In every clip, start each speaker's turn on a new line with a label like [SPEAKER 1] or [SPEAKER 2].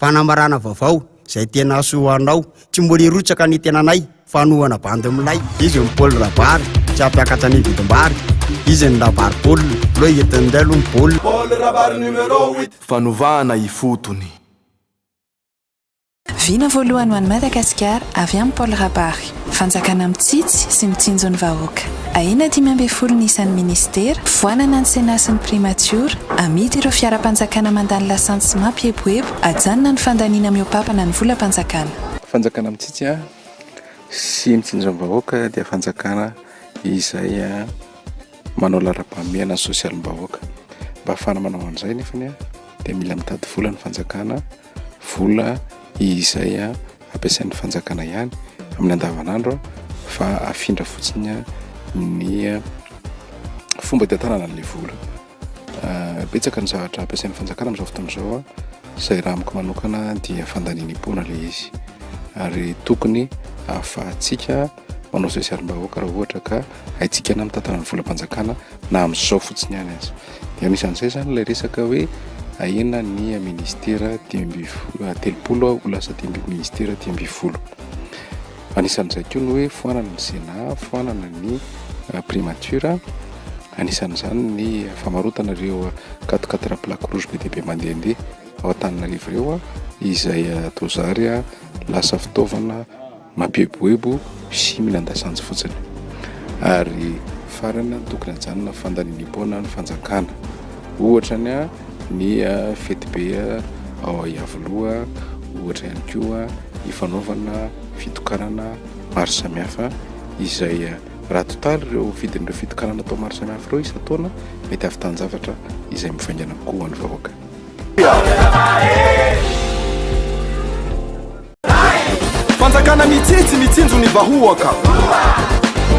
[SPEAKER 1] fanambarana vaovao izay tena soanao tsy mbola irotsaka ny tenanay fanohana bandy aminay izy ny Paul Rabary tsy ampiakatra ny vidim-bary izy ny Rabary Paul lo entin'indelo ny Paul
[SPEAKER 2] Rabary numéro 8 fanovana ifotony
[SPEAKER 3] Vina voalohany ho an'i Madagasikara avy amin'ny Paul Rabary fanjakana mitsitsy sy mitsinjo ny vahoaka ahina 12 ny isan'ny ministera voanana ny Sénat sy ny primature amidy ireo fiara-panjakana mandany lasantsy sy mampieboebo ajanona ny fandaniana miopapana ny volam-panjakana
[SPEAKER 4] fanjakana mitsitsy sy mitsinjo ny vahoaka dia fanjakana izay manao laharam-pahamehana sosialy ny vahoaka mba ahafahana manao an'izay nefany dia mila mitady vola ny fanjakana vola izay ampiasain'ny fanjakana ihany amin'ny andavanandro fa afindra fotsiny ny fomba diatanana n'ilay vola betsaka ny zavatra ampiasain'ny fanjakana amin'izao fotoan'izao izay raha amiko manokana dia fandaniam-poana ilay izy ary tokony ahafahantsika manao sosialim-bahoaka raha ohatra ka haitsika na mitantana ny volam-panjakana na amin'izao fotsiny ihany azy dia anisan'izay zany ilay resaka hoe ahina ny ministera 30 ho lasa ministera 10 anisan'izay koa ny hoe foanana ny Sénat foanana ny primature anisan'izany ny famarotana ireo 4 plaque rouge be dia be mandehandeha ao Antananarivo ireo izay tozary lasa fitaovana mampieboebo sy mila andasanjy fotsiny ary farana tokony hajanona fandaniam-poana ny fanjakana ohatra ny fety be ao Iavoloha ohatra ihany koa ifanaovana fitokarana maro samihafa izay raha totaly ireo vidin'ireo fitokarana atao maro samihafa ireo isan-taona mety avy tanjavatra izay mivaingana koa ny vahoaka
[SPEAKER 2] fanjakana mitsitsy mitsinjo ny vahoaka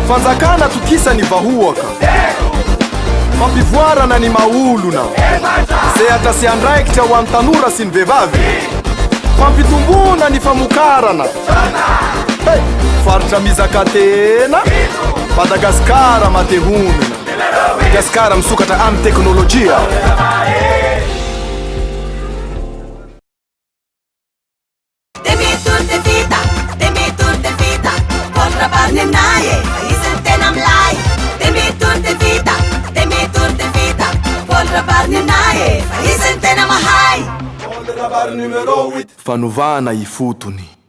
[SPEAKER 2] fanjakana tokisa ny vahoaka fampivoarana ny maolona zay atrasy andraikitra ho an'ny tanora sy ny vehivavy fampitombona ny famokarana faritra mizaka tena Madagasikara matehonina Madagasikara misokatra amin'ny teknôlôjia fanovana ifotony